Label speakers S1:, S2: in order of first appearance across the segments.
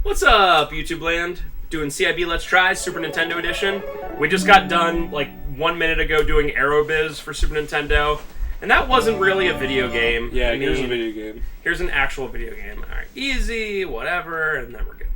S1: What's up, YouTube land? Doing CiB Let's Try, Super Nintendo Edition. We just got done, like, 1 minute ago doing Aerobiz for Super Nintendo. And that wasn't really a video game.
S2: Yeah, here's a video game.
S1: Here's an actual video game. Alright, easy, whatever, and then we're good.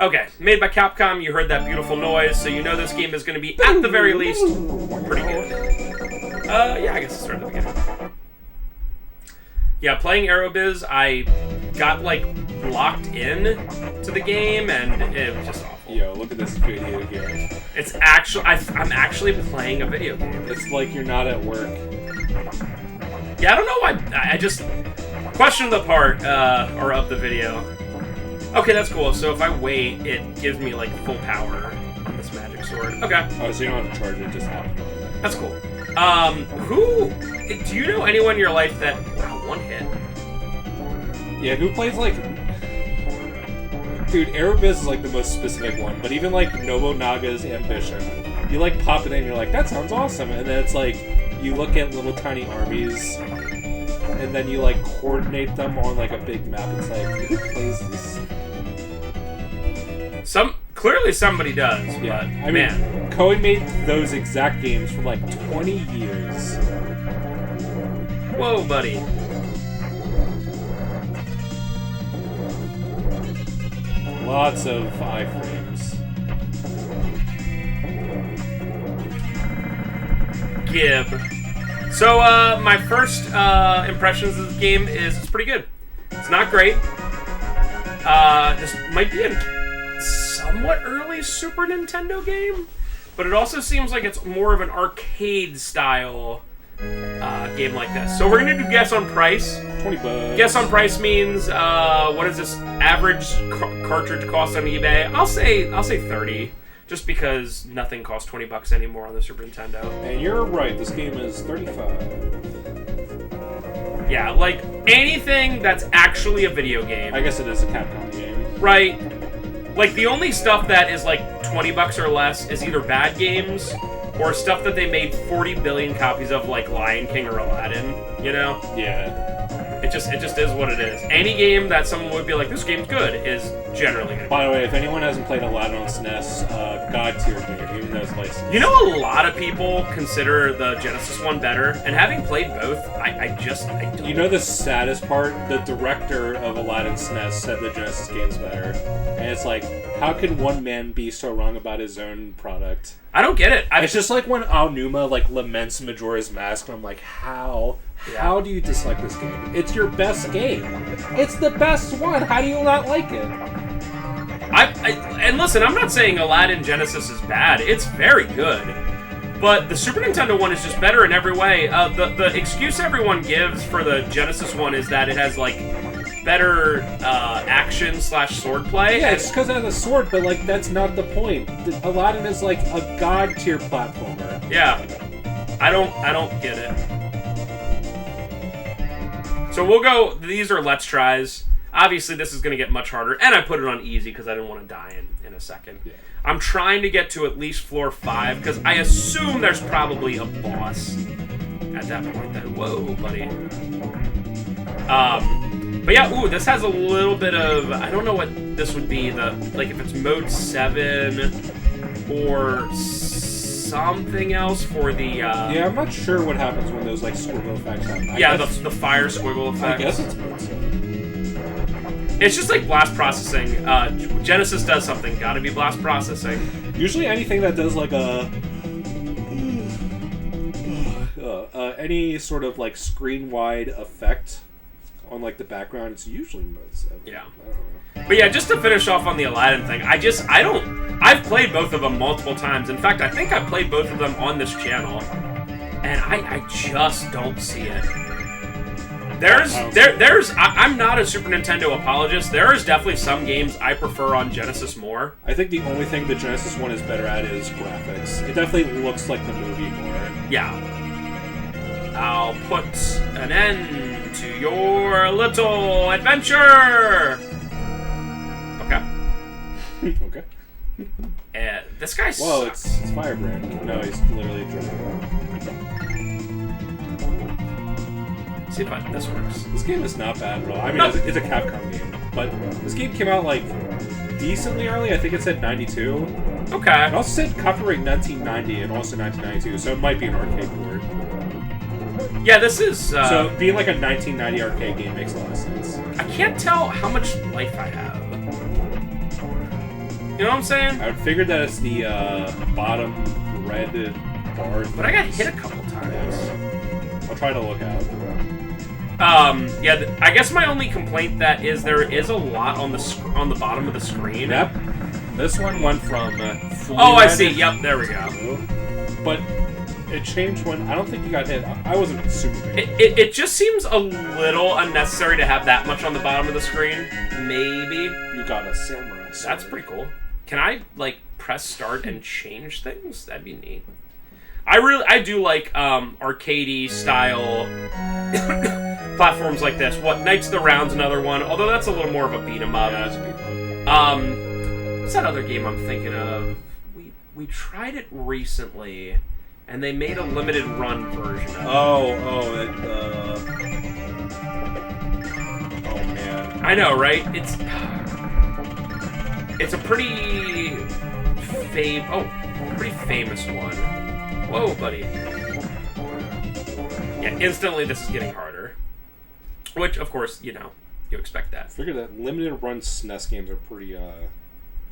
S1: Okay, made by Capcom, you heard that beautiful noise, so you know this game is going to be, at the very least, pretty good. Yeah, I guess let's start at the beginning. Yeah, playing Aerobiz, I got, like, locked in to the game, and it was just awful.
S2: Yo, look at this video here.
S1: It's actually, I'm actually playing a video game.
S2: It's like you're not at work.
S1: Yeah, I don't know why, I just questioned the part, or of the video. Okay, that's cool, so if I wait, it gives me, like, full power on this magic sword. Okay.
S2: Oh, so you don't have to charge it, just happens.
S1: That's cool. Do you know anyone in your life that, wow, one hit?
S2: Yeah, who plays, like... Dude, Aerobiz is, like, the most specific one, but even, like, Nobunaga's Ambition, you, like, pop it in and you're like, that sounds awesome, and then it's, like, you look at little tiny armies, and then you, like, coordinate them on, like, a big map. It's like, who plays this?
S1: Clearly somebody does,
S2: Yeah,
S1: but,
S2: I mean, Koei made those exact games for, like, 20 years.
S1: Whoa, buddy.
S2: Lots of iframes.
S1: Gib. So, my first impressions of this game is it's pretty good. It's not great. This might be a somewhat early Super Nintendo game, but it also seems like it's more of an arcade-style game like this. So we're gonna do guess on price.
S2: $20.
S1: Guess on price means what does this average cartridge cost on eBay? I'll say 30, just because nothing costs 20 bucks anymore on the Super Nintendo.
S2: And you're right, this game is 35.
S1: Yeah, like anything that's actually a video game.
S2: I guess it is a Capcom game.
S1: Right. Like the only stuff that is like 20 bucks or less is either bad games or stuff that they made 40 billion copies of, like Lion King or Aladdin, you know?
S2: Yeah.
S1: It just is what it is. Any game that someone would be like, this game's good, is generally gonna be.
S2: By the way, if anyone hasn't played Aladdin on SNES, God tier game, even though it's licensed.
S1: You know, a lot of people consider the Genesis one better, and having played both, I don't.
S2: You know the saddest part? The director of Aladdin SNES said the Genesis game's better. And it's like, how can one man be so wrong about his own product?
S1: I don't get it.
S2: It's just like when Aonuma, like, laments Majora's Mask, and I'm like, how?
S1: Yeah.
S2: How do you dislike this game? It's your best game. It's the best one. How do you not like it?
S1: And listen, I'm not saying Aladdin Genesis is bad. It's very good. But the Super Nintendo one is just better in every way. The excuse everyone gives for the Genesis one is that it has, like, better action / swordplay.
S2: Yeah, it's because it has a sword, but, like, that's not the point. Aladdin is, like, a god-tier platformer.
S1: Yeah. I don't get it. So we'll go, these are Let's Tries. Obviously, this is going to get much harder, and I put it on easy because I didn't want to die in a second.
S2: Yeah.
S1: I'm trying to get to at least floor 5, because I assume there's probably a boss at that point. Then, whoa, buddy. But yeah, ooh, this has a little bit of, I don't know what this would be, like if it's mode 7 or something else for the...
S2: Yeah, I'm not sure what happens when those, like, squiggle effects happen.
S1: Yeah, the fire squiggle effect.
S2: I guess it's mode 7.
S1: It's just like blast processing. Genesis does something. Gotta be blast processing.
S2: Usually anything that does, like, any sort of, like, screen-wide effect on, like, the background, it's usually mode 7.
S1: Yeah.
S2: I don't know.
S1: But yeah, just to finish off on the Aladdin thing, I've played both of them multiple times. In fact, I think I played both of them on this channel, and I just don't see it. I'm not a Super Nintendo apologist. There is definitely some games I prefer on Genesis more.
S2: I think the only thing the Genesis one is better at is graphics. It definitely looks like the movie more.
S1: Yeah. I'll put an end to your little adventure! Okay.
S2: Okay.
S1: This guy sucks.
S2: Whoa, it's Firebrand. No, he's literally driven.
S1: See if this works.
S2: This game is not bad at all. I mean,
S1: No.
S2: it's a Capcom game. but this game came out like decently early. I think it said 92.
S1: Okay.
S2: It also said copyright 1990 and also 1992, so it might be an arcade port.
S1: Yeah, this is...
S2: so being like a 1990 arcade game makes a lot of sense.
S1: I can't tell how much life I have. You know what I'm saying?
S2: I figured that it's the bottom red bar.
S1: But I got hit a couple times.
S2: I'll try to look out.
S1: Yeah, I guess my only complaint that is there is a lot on the bottom of the screen.
S2: Yep. This one went from fully
S1: Oh, I
S2: red
S1: see. Yep, there we go.
S2: But it changed when... I don't think you got hit. I wasn't super big.
S1: It just seems a little unnecessary to have that much on the bottom of the screen. Maybe.
S2: You got a samurai sword.
S1: That's pretty cool. Can I, like, press start and change things? That'd be neat. I do like arcadey style platforms like this. What, Knights of the Round's another one, although that's a little more of a beat 'em up.
S2: Yeah, it's a beat 'em up.
S1: What's that other game I'm thinking of? We tried it recently, and they made a limited run version of it.
S2: Oh man.
S1: I know, right? It's a pretty famous one. Whoa, buddy. Yeah, instantly this is getting harder. Which, of course, you expect that.
S2: I figured that limited run SNES games are pretty,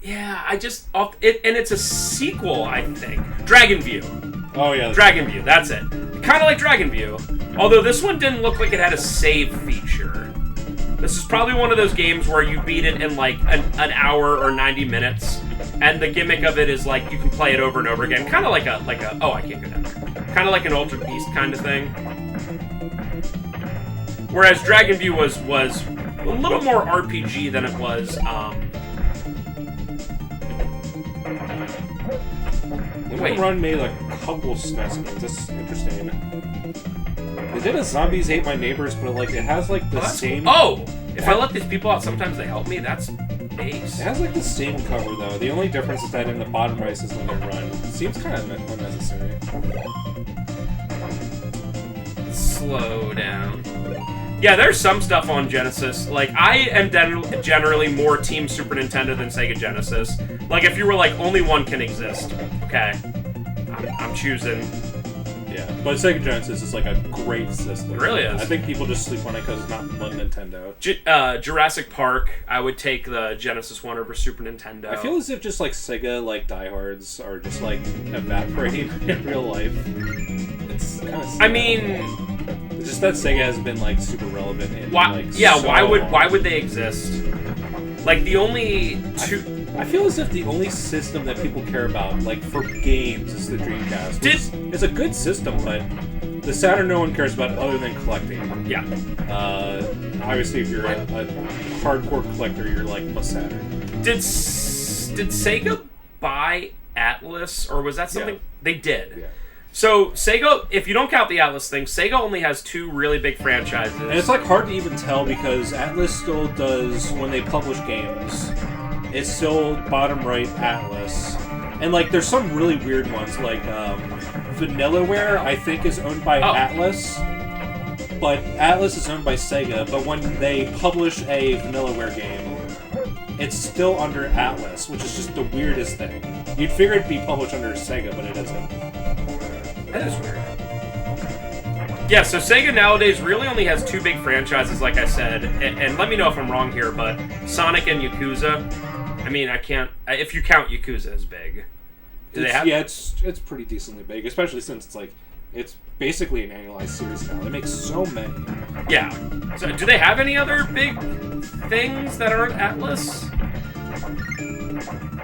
S1: Yeah, and it's a sequel, I think. Dragon View.
S2: Oh, yeah.
S1: Dragon View, that's it. Kind of like Dragon View. Although this one didn't look like it had a save feature. This is probably one of those games where you beat it in like an hour or 90 minutes, and the gimmick of it is like you can play it over and over again, kind of like a oh, I can't go down there. Kind of like an Altered Beast kind of thing. Whereas Dragon View was a little more RPG than it was.
S2: Limited Run made a couple SNES games. That's interesting. They did a Zombies Ate My Neighbors, but it has the same.
S1: Cool. Oh, if I let these people out, sometimes they help me. That's ace.
S2: It has the same cover though. The only difference is that in the bottom right is Limited Run. It seems kind of unnecessary.
S1: Slow down. Yeah, there's some stuff on Genesis. I am generally more Team Super Nintendo than Sega Genesis. If you were only one can exist, okay, I'm choosing.
S2: Yeah, but Sega Genesis is a great system.
S1: It really is.
S2: I think people just sleep on it because it's not one Nintendo.
S1: Jurassic Park, I would take the Genesis one over Super Nintendo.
S2: I feel as if just Sega diehards are just evaporating in real life. It's kind of.
S1: I mean,
S2: it's just that Sega has been super relevant in
S1: why would they exist? The only two.
S2: I feel as if the only system that people care about, for games, is the Dreamcast. It's a good system, but the Saturn no one cares about other than collecting.
S1: Yeah.
S2: Obviously, if you're a hardcore collector, you're must Saturn.
S1: Did Sega buy Atlas, or was that something they did?
S2: Yeah.
S1: So Sega, if you don't count the Atlas thing, Sega only has two really big franchises.
S2: And it's hard to even tell because Atlas still does, when they publish games, it's still bottom right Atlas. And there's some really weird ones, Vanillaware, I think, is owned by Atlas. But Atlas is owned by Sega, but when they publish a Vanillaware game, it's still under Atlas, which is just the weirdest thing. You'd figure it'd be published under Sega, but it isn't.
S1: That is weird. Yeah, so Sega nowadays really only has two big franchises, like I said, and let me know if I'm wrong here, but Sonic and Yakuza. I mean, I can't. If you count Yakuza as big,
S2: Yeah, it's pretty decently big, especially since it's basically an annualized series now. They make so many.
S1: Yeah. So, do they have any other big things that aren't Atlas?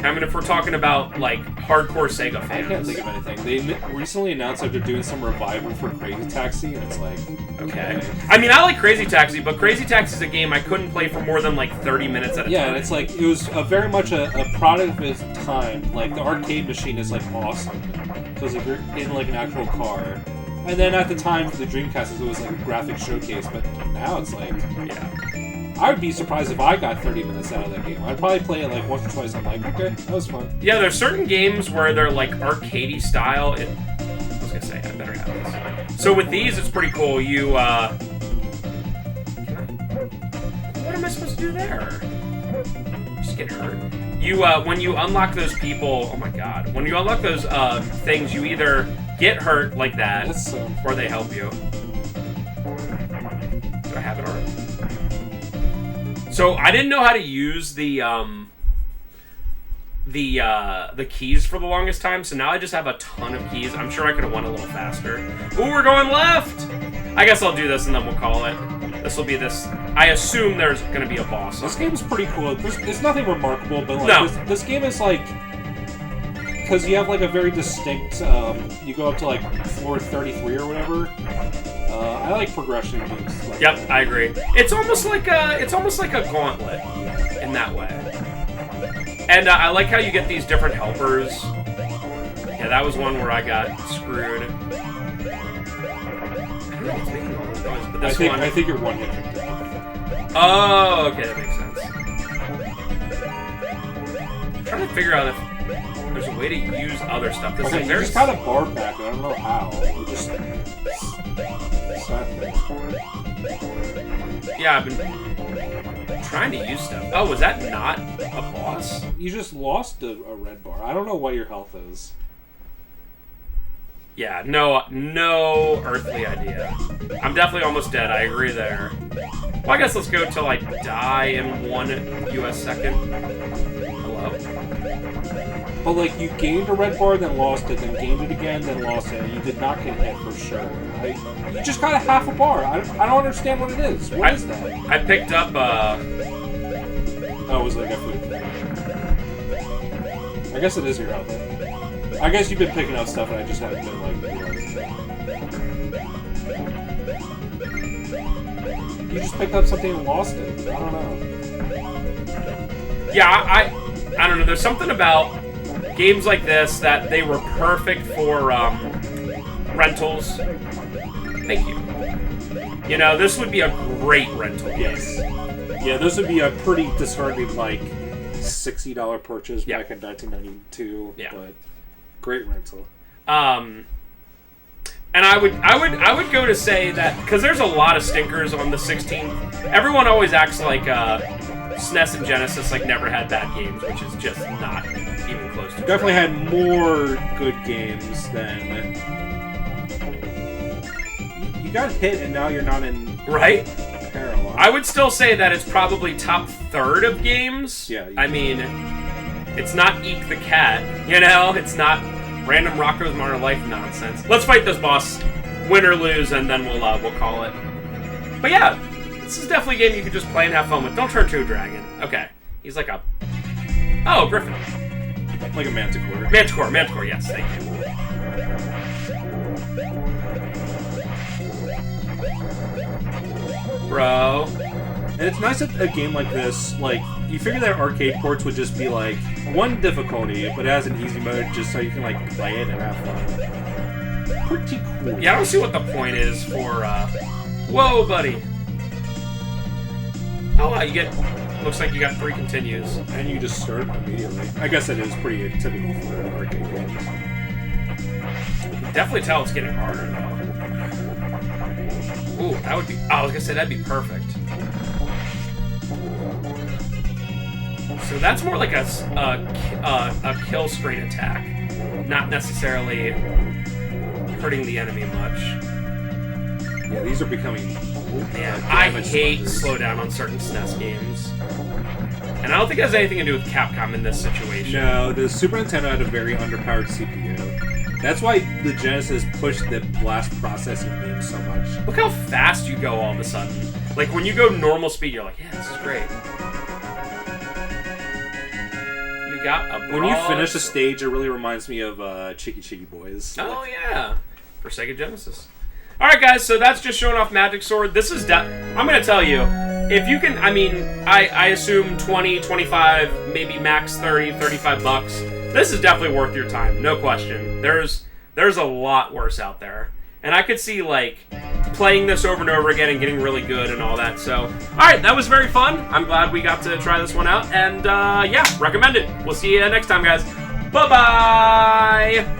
S1: I mean, if we're talking about hardcore Sega fans,
S2: I can't think of anything. They recently announced that they're doing some revival for Crazy Taxi, and it's
S1: okay. I mean, I like Crazy Taxi, but Crazy Taxi is a game I couldn't play for more than 30 minutes at a time.
S2: Yeah, and it's it was very much a product of its time. The arcade machine is awesome because you're in an actual car. And then at the time for the Dreamcast, it was a graphic showcase, but now it's
S1: yeah.
S2: I would be surprised if I got 30 minutes out of that game. I'd probably play it once or twice. I'm okay, that was fun.
S1: Yeah, there's certain games where they're arcadey style. I was gonna say I better have this. So with these, it's pretty cool. You what am I supposed to do there? Just get hurt. You, when you unlock those people, oh my god. When you unlock those, things, you either get hurt like that, or they help you. Do I have it already? So, I didn't know how to use the keys for the longest time, so now I just have a ton of keys. I'm sure I could have won a little faster. Ooh, we're going left! I guess I'll do this and then we'll call it. This will be this. I assume there's going to be a boss.
S2: This game's pretty cool. It's nothing remarkable, but like this game is like, because you have like a very distinct. You go up to like floor 33 or whatever. I like progression games. Like
S1: yep,
S2: that.
S1: I agree. It's almost like a gauntlet in that way. And I like how you get these different helpers. Yeah, that was one where I got screwed. I don't know what's making all those noises, but this one...
S2: I think you're one hit.
S1: Oh, okay, that makes sense. I'm trying to figure out if there's a way to use other stuff. This
S2: Okay,
S1: is
S2: you
S1: very...
S2: just got a bar back, and I don't know how. You just...
S1: Yeah, I've been trying to use stuff. Oh, was that not a boss?
S2: You just lost a red bar. I don't know what your health is.
S1: Yeah, no earthly idea. I'm definitely almost dead. I agree there. Well, I guess let's go till I die in 1 US second. Hello?
S2: But like, you gained a red bar, then lost it, then gained it again, then lost it. You did not get hit for sure. You just got a half a bar. I don't understand what it is. What is that?
S1: I picked up,
S2: Oh, it was like a food thing. I guess it is your health. I guess you've been picking up stuff and I just haven't been, like, you just picked up something and lost it. I don't know.
S1: Yeah, I don't know. There's something about games like this that they were perfect for, rentals. Thank you. You know, this would be a great rental.
S2: Yes. Yeah, this would be a pretty disheartening, like, $60 purchase back in 1992.
S1: Yeah.
S2: But great rental.
S1: And I would go to say that because there's a lot of stinkers on the 16th. Everyone always acts like SNES and Genesis like never had bad games, which is just not even close to
S2: Definitely had more good games than. You got hit and now you're not in
S1: right.
S2: peril.
S1: I would still say that it's probably top third of games.
S2: Yeah.
S1: I mean, it's not Eek the Cat, you know? It's not random Rocko's Modern Life nonsense. Let's fight this boss, win or lose, and then we'll call it. But yeah, this is definitely a game you can just play and have fun with. Don't turn to a dragon. Okay. He's like a... Oh, Griffin.
S2: Like a Manticore.
S1: Manticore, yes, thank you. Bro.
S2: And it's nice that a game like this, like, you figure that arcade ports would just be, like, one difficulty, but it has an easy mode just so you can, like, play it and have fun. Pretty cool.
S1: Yeah, I don't see what the point is for, Whoa, buddy. Oh, wow, you get... Looks like you got 3 continues.
S2: And you just start immediately. I guess that is pretty typical for arcade games.
S1: Definitely tell it's getting harder, though. Ooh, that would be... Oh, I was gonna say, that'd be perfect. So that's more like a kill screen attack. Not necessarily hurting the enemy much.
S2: Yeah, these are becoming...
S1: Man, I hate slowdown on certain SNES games. And I don't think it has anything to do with Capcom in this situation.
S2: No, the Super Nintendo had a very underpowered CPU. That's why the Genesis pushed the blast processing game so much.
S1: Look how fast you go all of a sudden. Like, when you go normal speed, you're like, yeah, this is great. You got a broad...
S2: When you finish a stage, it really reminds me of Chicky Chicky Boys.
S1: Oh, yeah. For Sega Genesis. Alright, guys, so that's just showing off Magic Sword. This is... I'm going to tell you, if you can... I mean, I assume 20, 25, maybe max 30, 35 bucks. This is definitely worth your time, no question. There's a lot worse out there. And I could see, like, playing this over and over again and getting really good and all that. So, alright, that was very fun. I'm glad we got to try this one out. And, yeah, recommend it. We'll see you next time, guys. Bye-bye!